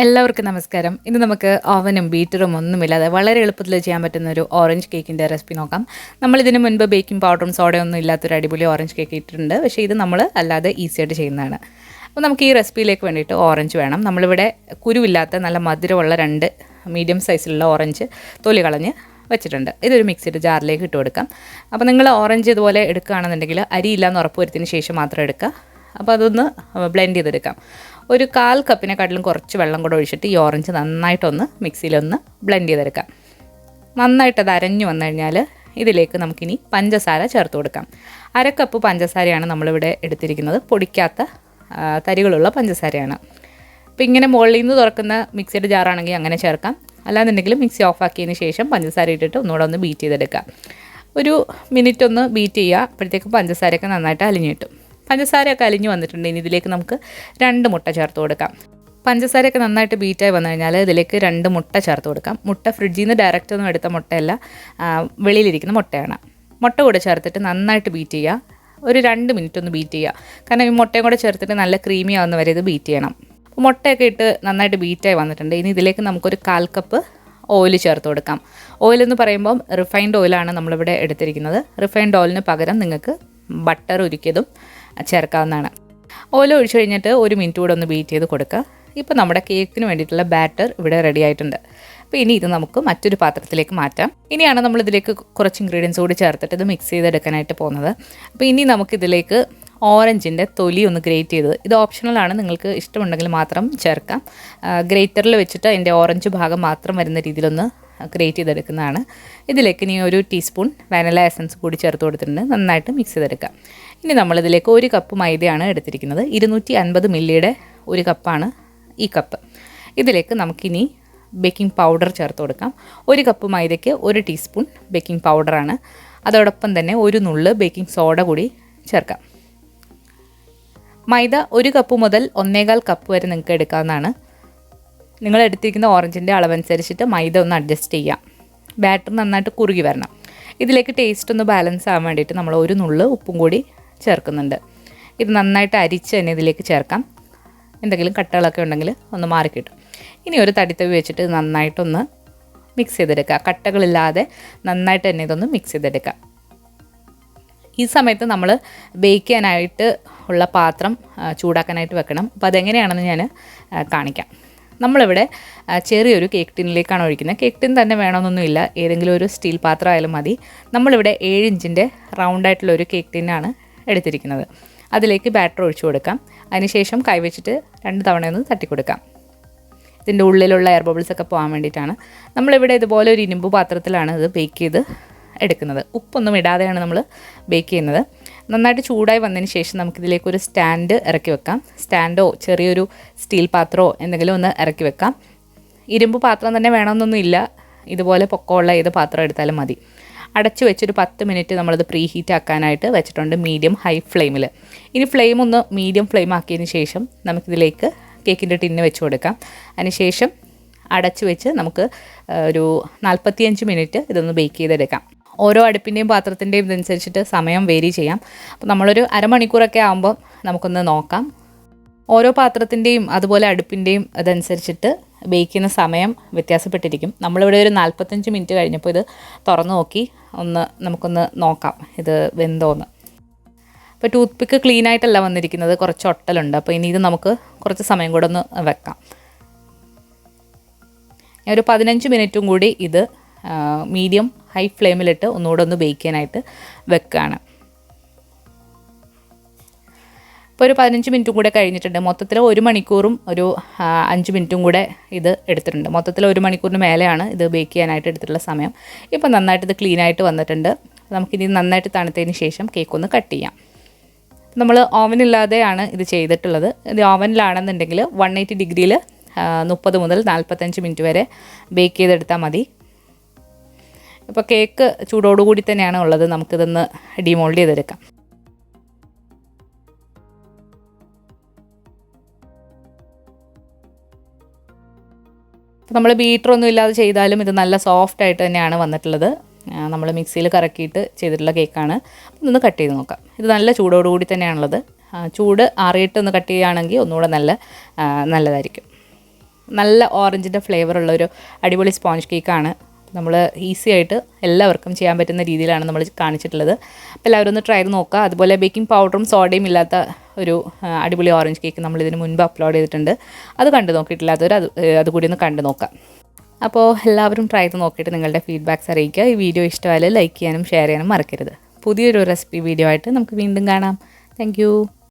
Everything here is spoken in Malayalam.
എല്ലാവർക്കും നമസ്കാരം. ഇന്ന് നമുക്ക് ഓവനും ബീറ്ററും ഒന്നുമില്ലാതെ വളരെ എളുപ്പത്തിൽ ചെയ്യാൻ പറ്റുന്ന ഒരു ഓറഞ്ച് കേക്കിൻ്റെ റെസിപ്പി നോക്കാം. നമ്മളിതിന് മുൻപ് ബേക്കിംഗ് പൗഡറും സോഡയൊന്നും ഇല്ലാത്തൊരു അടിപൊളി ഓറഞ്ച് കേക്ക് ഇട്ടിട്ടുണ്ട്. പക്ഷേ ഇത് നമ്മൾ അല്ലാതെ ഈസി ആയിട്ട് ചെയ്യുന്നതാണ്. അപ്പോൾ നമുക്ക് ഈ റെസിപ്പിയിലേക്ക് വേണ്ടിയിട്ട് ഓറഞ്ച് വേണം. നമ്മളിവിടെ കുരുവില്ലാത്ത നല്ല മധുരമുള്ള 2 മീഡിയം സൈസിലുള്ള ഓറഞ്ച് തൊലി കളഞ്ഞ് വെച്ചിട്ടുണ്ട്. ഇതൊരു മിക്സിയുടെ ജാറിലേക്ക് ഇട്ട് കൊടുക്കാം. അപ്പോൾ നിങ്ങൾ ഓറഞ്ച് ഇതുപോലെ എടുക്കുകയാണെന്നുണ്ടെങ്കിൽ അരിയില്ലാന്ന് ഉറപ്പ് വരുത്തിയതിന് ശേഷം മാത്രം എടുക്കുക. അപ്പോൾ അതൊന്ന് ബ്ലെൻഡ് ചെയ്തെടുക്കാം. ഒരു 1/4 കപ്പിനെക്കാട്ടിലും കുറച്ച് വെള്ളം കൂടെ ഒഴിച്ചിട്ട് ഈ ഓറഞ്ച് നന്നായിട്ടൊന്ന് മിക്സിയിലൊന്ന് ബ്ലെൻഡ് ചെയ്തെടുക്കാം. നന്നായിട്ടത് അരഞ്ഞു വന്നു കഴിഞ്ഞാൽ ഇതിലേക്ക് നമുക്കിനി പഞ്ചസാര ചേർത്ത് കൊടുക്കാം. 1/2 കപ്പ് പഞ്ചസാരയാണ് നമ്മളിവിടെ എടുത്തിരിക്കുന്നത്. പൊടിക്കാത്ത തരികളുള്ള പഞ്ചസാരയാണ്. അപ്പോൾ ഇങ്ങനെ മുകളിൽ നിന്ന് തുറക്കുന്ന മിക്സിയുടെ ജാറാണെങ്കിൽ അങ്ങനെ ചേർക്കാം. അല്ലാന്നുണ്ടെങ്കിൽ മിക്സി ഓഫാക്കിയതിന് ശേഷം പഞ്ചസാര ഇട്ടിട്ട് ഒന്നുകൂടെ ഒന്ന് ബീറ്റ് ചെയ്തെടുക്കാം. ഒരു മിനിറ്റ് ഒന്ന് ബീറ്റ് ചെയ്യുക. അപ്പോഴത്തേക്കും പഞ്ചസാരയൊക്കെ നന്നായിട്ട് അലിഞ്ഞു കിട്ടും. പഞ്ചസാരയൊക്കെ അലിഞ്ഞ് വന്നിട്ടുണ്ട്. ഇനി ഇതിലേക്ക് നമുക്ക് 2 മുട്ട ചേർത്ത് കൊടുക്കാം. പഞ്ചസാരയൊക്കെ നന്നായിട്ട് ബീറ്റായി വന്നു കഴിഞ്ഞാൽ ഇതിലേക്ക് 2 മുട്ട ചേർത്ത് കൊടുക്കാം. മുട്ട ഫ്രിഡ്ജിൽ നിന്ന് ഡയറക്റ്റ് ഒന്നും എടുത്ത മുട്ടയല്ല, വെളിയിലിരിക്കുന്ന മുട്ടയാണ്. മുട്ട കൂടെ ചേർത്തിട്ട് നന്നായിട്ട് ബീറ്റ് ചെയ്യുക. ഒരു 2 മിനിറ്റ് ഒന്ന് ബീറ്റ് ചെയ്യുക. കാരണം ഈ മുട്ടയും കൂടെ ചേർത്തിട്ട് നല്ല ക്രീമി ആവുന്ന വരെ ഇത് ബീറ്റ് ചെയ്യണം. അപ്പോൾ മുട്ടയൊക്കെ ഇട്ട് നന്നായിട്ട് ബീറ്റായി വന്നിട്ടുണ്ട്. ഇനി ഇതിലേക്ക് നമുക്കൊരു 1/4 കപ്പ് ഓയിൽ ചേർത്ത് കൊടുക്കാം. ഓയിലെന്ന് പറയുമ്പം റിഫൈൻഡ് ഓയിലാണ് നമ്മളിവിടെ എടുത്തിരിക്കുന്നത്. റിഫൈൻഡ് ഓയിലിന് പകരം നിങ്ങൾക്ക് ബട്ടർ ഉരുക്കിയതും ചേർക്കാവുന്നതാണ്. ഓയിൽ ഒഴിച്ച് കഴിഞ്ഞിട്ട് 1 മിനിറ്റ് കൂടെ ഒന്ന് ബീറ്റ് ചെയ്ത് കൊടുക്കുക. ഇപ്പോൾ നമ്മുടെ കേക്കിന് വേണ്ടിയിട്ടുള്ള ബാറ്റർ ഇവിടെ റെഡി ആയിട്ടുണ്ട്. അപ്പോൾ ഇനി ഇത് നമുക്ക് മറ്റൊരു പാത്രത്തിലേക്ക് മാറ്റാം. ഇനിയാണ് നമ്മളിതിലേക്ക് കുറച്ച് ഇൻഗ്രീഡിയൻസ് കൂടി ചേർത്തിട്ട് ഇത് മിക്സ് ചെയ്തെടുക്കാനായിട്ട് പോകുന്നത്. അപ്പോൾ ഇനി നമുക്കിതിലേക്ക് ഓറഞ്ചിൻ്റെ തൊലി ഒന്ന് ഗ്രേറ്റ് ചെയ്തത്, ഇത് ഓപ്ഷണലാണ്, നിങ്ങൾക്ക് ഇഷ്ടമുണ്ടെങ്കിൽ മാത്രം ചേർക്കാം. ഗ്രേറ്ററിൽ വെച്ചിട്ട് അതിൻ്റെ ഓറഞ്ച് ഭാഗം മാത്രം വരുന്ന രീതിയിലൊന്ന് ഗ്രേറ്റ് ചെയ്തെടുക്കുന്നതാണ്. ഇതിലേക്ക് ഇനി 1 ടീസ്പൂൺ വാനില എസൻസ് കൂടി ചേർത്ത് കൊടുത്തിട്ടുണ്ട്. നന്നായിട്ട് മിക്സ് ചെയ്തെടുക്കാം. ഇനി നമ്മളിതിലേക്ക് 1 കപ്പ് മൈദയാണ് എടുത്തിരിക്കുന്നത്. 250 മില്ലിയുടെ 1 കപ്പാണ് ഈ കപ്പ്. ഇതിലേക്ക് നമുക്കിനി ബേക്കിംഗ് പൗഡർ ചേർത്ത് കൊടുക്കാം. 1 കപ്പ് മൈദയ്ക്ക് 1 ടീസ്പൂൺ ബേക്കിംഗ് പൗഡറാണ്. അതോടൊപ്പം തന്നെ 1 നുള്ള് ബേക്കിംഗ് സോഡ കൂടി ചേർക്കാം. മൈദ 1 കപ്പ് മുതൽ 1.25 കപ്പ് വരെ നിങ്ങൾക്ക് എടുക്കാവുന്നതാണ്. നിങ്ങൾ എടുത്തിരിക്കുന്ന ഓറഞ്ചിൻ്റെ അളവനുസരിച്ചിട്ട് മൈദ ഒന്ന് അഡ്ജസ്റ്റ് ചെയ്യാം. ബാറ്റർ നന്നായിട്ട് കുറുകി വരണം. ഇതിലേക്ക് ടേസ്റ്റ് ഒന്ന് ബാലൻസ് ആവാൻ വേണ്ടിയിട്ട് നമ്മൾ 1 നുള്ള് ഉപ്പും കൂടി ചേർക്കുന്നുണ്ട്. ഇത് നന്നായിട്ട് അരിച്ച് തന്നെ ഇതിലേക്ക് ചേർക്കാം. എന്തെങ്കിലും കട്ടകളൊക്കെ ഉണ്ടെങ്കിൽ ഒന്ന് മാറിക്കിട്ടും. ഇനി ഒരു തടിത്തവി വെച്ചിട്ട് നന്നായിട്ടൊന്ന് മിക്സ് ചെയ്തെടുക്കുക. കട്ടകളില്ലാതെ നന്നായിട്ട് തന്നെ ഇതൊന്ന് മിക്സ് ചെയ്തെടുക്കുക. ഈ സമയത്ത് നമ്മൾ ബേക്ക് ചെയ്യാനായിട്ട് ഉള്ള പാത്രം ചൂടാക്കാനായിട്ട് വെക്കണം. അപ്പോൾ അതെങ്ങനെയാണെന്ന് ഞാൻ കാണിക്കാം. നമ്മളിവിടെ ചെറിയൊരു കേക്ക് ടിന്നിലേക്കാണ് ഒഴിക്കുന്നത്. കേക്ക് ടിൻ തന്നെ വേണമെന്നൊന്നുമില്ല, ഏതെങ്കിലും ഒരു സ്റ്റീൽ പാത്രം ആയാലും മതി. നമ്മളിവിടെ 7 ഇഞ്ചിൻ്റെ റൗണ്ടായിട്ടുള്ള ഒരു കേക്ക് ടിന്നാണ് എടുത്തിരിക്കുന്നത്. അതിലേക്ക് ബാറ്റർ ഒഴിച്ചു കൊടുക്കാം. അതിനുശേഷം കൈവച്ചിട്ട് 2 തവണയൊന്ന് തട്ടിക്കൊടുക്കാം. ഇതിൻ്റെ ഉള്ളിലുള്ള എയർ ബബിൾസൊക്കെ പോകാൻ വേണ്ടിയിട്ടാണ്. നമ്മളിവിടെ ഇതുപോലെ ഒരു ഇരുമ്പ് പാത്രത്തിലാണ് ഇത് ബേക്ക് ചെയ്ത് എടുക്കുന്നത്. ഉപ്പൊന്നും ഇടാതെയാണ് നമ്മൾ ബേക്ക് ചെയ്യുന്നത്. നന്നായിട്ട് ചൂടായി വന്നതിന് ശേഷം നമുക്കിതിലേക്ക് ഒരു സ്റ്റാൻഡ് ഇറക്കി വെക്കാം. സ്റ്റാൻഡോ ചെറിയൊരു സ്റ്റീൽ പാത്രമോ എന്തെങ്കിലും ഒന്ന് ഇറക്കി വെക്കാം. ഇരുമ്പ് പാത്രം തന്നെ വേണമെന്നൊന്നുമില്ല, ഇതുപോലെ പൊക്കമുള്ള ഏത് പാത്രം എടുത്താലും മതി. അടച്ചു വെച്ചൊരു 10 മിനിറ്റ് നമ്മളിത് പ്രീ ഹീറ്റ് ആക്കാനായിട്ട് വെച്ചിട്ടുണ്ട്, മീഡിയം ഹൈ ഫ്ലെയിമിൽ. ഇനി ഫ്ലെയിം ഒന്ന് മീഡിയം ഫ്ലെയിം ആക്കിയതിന് ശേഷം നമുക്കിതിലേക്ക് കേക്കിൻ്റെ ടിന്ന് വെച്ച് കൊടുക്കാം. അതിനുശേഷം അടച്ചു വെച്ച് നമുക്ക് ഒരു 45 മിനിറ്റ് ഇതൊന്ന് ബേക്ക് ചെയ്തെടുക്കാം. ഓരോ അടുപ്പിൻ്റെയും പാത്രത്തിൻ്റെയും ഇതനുസരിച്ചിട്ട് സമയം വേരി ചെയ്യാം. അപ്പോൾ നമ്മളൊരു അരമണിക്കൂറൊക്കെ ആകുമ്പോൾ നമുക്കൊന്ന് നോക്കാം. ഓരോ പാത്രത്തിൻ്റെയും അതുപോലെ അടുപ്പിൻ്റെയും അതനുസരിച്ചിട്ട് ബേക്ക് ചെയ്യുന്ന സമയം വ്യത്യാസപ്പെട്ടിരിക്കും. നമ്മളിവിടെ ഒരു 45 മിനിറ്റ് കഴിഞ്ഞപ്പോൾ ഇത് തുറന്നു നോക്കി നമുക്കൊന്ന് നോക്കാം ഇത് വെന്തോന്ന്. അപ്പോൾ ടൂത്ത് പിക്ക് ക്ലീൻ ആയിട്ടല്ല വന്നിരിക്കുന്നത്, കുറച്ച് ഒട്ടലുണ്ട്. അപ്പോൾ ഇനി ഇത് നമുക്ക് കുറച്ച് സമയം കൂടെ ഒന്ന് വെക്കാം. ഒരു 15 മിനിറ്റും കൂടി ഇത് മീഡിയം ഹൈ ഫ്ലെയിമിലിട്ട് ഒന്നുകൂടെ ഒന്ന് ബേക്ക് ചെയ്യാനായിട്ട് വെക്കുകയാണ്. ഇപ്പോൾ ഒരു 15 മിനിറ്റും കൂടെ കഴിഞ്ഞിട്ടുണ്ട്. മൊത്തത്തിൽ 1 മണിക്കൂറും ഒരു 5 മിനിറ്റും കൂടെ ഇത് എടുത്തിട്ടുണ്ട്. മൊത്തത്തിൽ 1 മണിക്കൂറിന് മേലെയാണ് ഇത് ബേക്ക് ചെയ്യാനായിട്ട് എടുത്തിട്ടുള്ള സമയം. ഇപ്പോൾ നന്നായിട്ട് ഇത് ക്ലീനായിട്ട് വന്നിട്ടുണ്ട്. നമുക്കിനി നന്നായിട്ട് തണുത്തതിന് ശേഷം കേക്ക് ഒന്ന് കട്ട് ചെയ്യാം. നമ്മൾ ഓവനില്ലാതെയാണ് ഇത് ചെയ്തിട്ടുള്ളത്. ഇത് ഓവനിലാണെന്നുണ്ടെങ്കിൽ 180 ഡിഗ്രിയിൽ 30 മുതൽ 45 മിനിറ്റ് വരെ ബേക്ക് ചെയ്തെടുത്താൽ മതി. ഇപ്പോൾ കേക്ക് ചൂടോടുകൂടി തന്നെയാണ് ഉള്ളത്. നമുക്കിതൊന്ന് ഡിമോൾഡ് ചെയ്തെടുക്കാം. അപ്പോൾ നമ്മൾ ബീറ്ററൊന്നും ഇല്ലാതെ ചെയ്താലും ഇത് നല്ല സോഫ്റ്റായിട്ട് തന്നെയാണ് വന്നിട്ടുള്ളത്. നമ്മൾ മിക്സിയിൽ കറക്കിയിട്ട് ചെയ്തിട്ടുള്ള കേക്കാണ്. ഒന്ന് കട്ട് ചെയ്ത് നോക്കാം. ഇത് നല്ല ചൂടോടുകൂടി തന്നെയാണുള്ളത്. ചൂട് ആറിയിട്ട് ഒന്ന് കട്ട് ചെയ്യുകയാണെങ്കിൽ ഒന്നുകൂടെ നല്ലതായിരിക്കും. നല്ല ഓറഞ്ചിൻ്റെ ഫ്ലേവറുള്ളൊരു അടിപൊളി സ്പോഞ്ച് കേക്കാണ്. നമ്മൾ ഈസി ആയിട്ട് എല്ലാവർക്കും ചെയ്യാൻ പറ്റുന്ന രീതിയിലാണ് നമ്മൾ കാണിച്ചിട്ടുള്ളത്. അപ്പോൾ എല്ലാവരും ഒന്ന് ട്രൈ ചെയ്ത് നോക്കുക. അതുപോലെ ബേക്കിംഗ് പൗഡറും സോഡയും ഇല്ലാത്ത ഒരു അടിപൊളി ഓറഞ്ച് കേക്ക് നമ്മൾ ഇതിന് മുൻപ് അപ്ലോഡ് ചെയ്തിട്ടുണ്ട്. അത് കണ്ടു നോക്കിയിട്ടില്ലാത്തവർ അതുകൂടി ഒന്ന് കണ്ടു നോക്കാം. അപ്പോൾ എല്ലാവരും ട്രൈ ചെയ്ത് നോക്കിയിട്ട് നിങ്ങളുടെ ഫീഡ്ബാക്ക്സ് അറിയിക്കുക. ഈ വീഡിയോ ഇഷ്ടമായാലും ലൈക്ക് ചെയ്യാനും ഷെയർ ചെയ്യാനും മറക്കരുത്. പുതിയൊരു റെസിപ്പി വീഡിയോ ആയിട്ട് നമുക്ക് വീണ്ടും കാണാം. താങ്ക്